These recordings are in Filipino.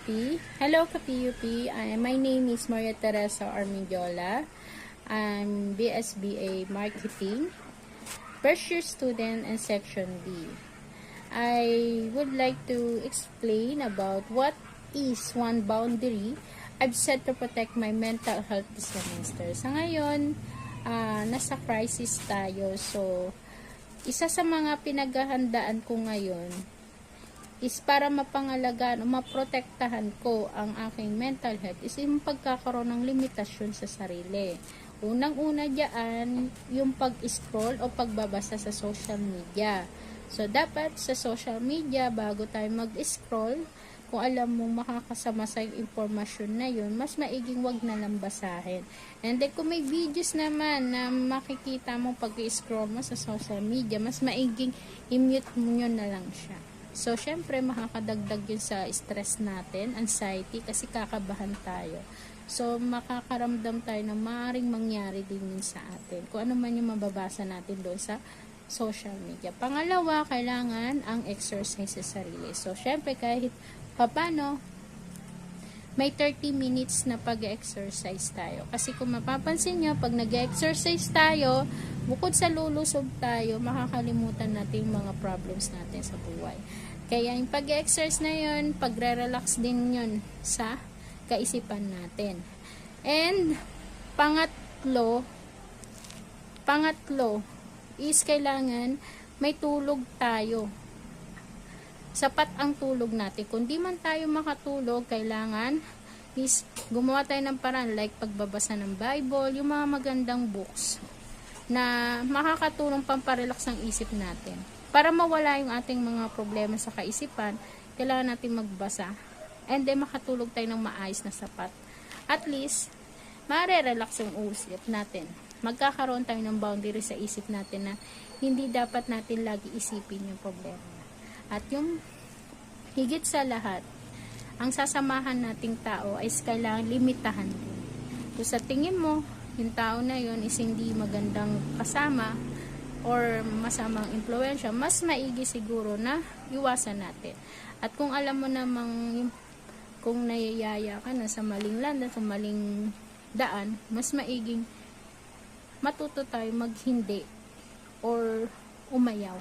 Hello ka-PUP. My name is Maria Teresa Armendiola. I'm BSBA Marketing, first year student in Section B. I would like to explain about what is one boundary I've set to protect my mental health this semester. Sa ngayon, nasa crisis tayo. So, isa sa mga pinaghahandaan ko ngayon is para mapangalagaan o maprotektahan ko ang aking mental health is yung pagkakaroon ng limitasyon sa sarili. Unang-una diyan, yung pag-scroll o pagbabasa sa social media. So, dapat sa social media, bago tayo mag-scroll, kung alam mo makakasama sa yung informasyon na yun, mas maiging wag na lang basahin. And then, kung may videos naman na makikita mo pag-scroll mo sa social media, mas maiging i-mute mo nyo na lang siya. So, syempre, makakadagdag yun sa stress natin, anxiety, kasi kakabahan tayo. So, makakaramdam tayo na maaaring mangyari din yun sa atin. Kung ano man yung mababasa natin doon sa social media. Pangalawa, kailangan ang exercise sa sarili. So, syempre, kahit papano, may 30 minutes na pag-exercise tayo. Kasi kung mapapansin nyo, pag nag-exercise tayo, bukod sa lulusog tayo, makakalimutan natin yung mga problems natin sa buhay. Kaya yung pag-exercise na yun, pagre-relax din yun sa kaisipan natin. And, pangatlo is kailangan may tulog tayo. Sapat ang tulog natin. Kung di man tayo makatulog, kailangan is gumawa tayo ng paraan like pagbabasa ng Bible, yung mga magandang books na makakatulong pamparelax ang isip natin. Para mawala yung ating mga problema sa kaisipan, kailangan natin magbasa and then makatulog tayo ng maayos na sapat. At least, mare-relax yung isip natin. Magkakaroon tayo ng boundary sa isip natin na hindi dapat natin lagi isipin yung problema. At yung higit sa lahat, ang sasamahan nating tao ay kailangan limitahan din. Kung sa tingin mo, yung tao na yun is hindi magandang kasama or masamang impluwensya, mas maigi siguro na iwasan natin. At kung alam mo namang kung nayayaya ka na sa maling landas, sa maling daan, mas maiging matuto tayo maghindi or umayaw.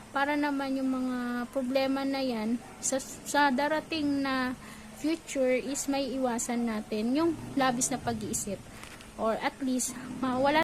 Para naman yung mga problema na yan, sa darating na future is may iwasan natin yung labis na pag-iisip. Or at least, mawala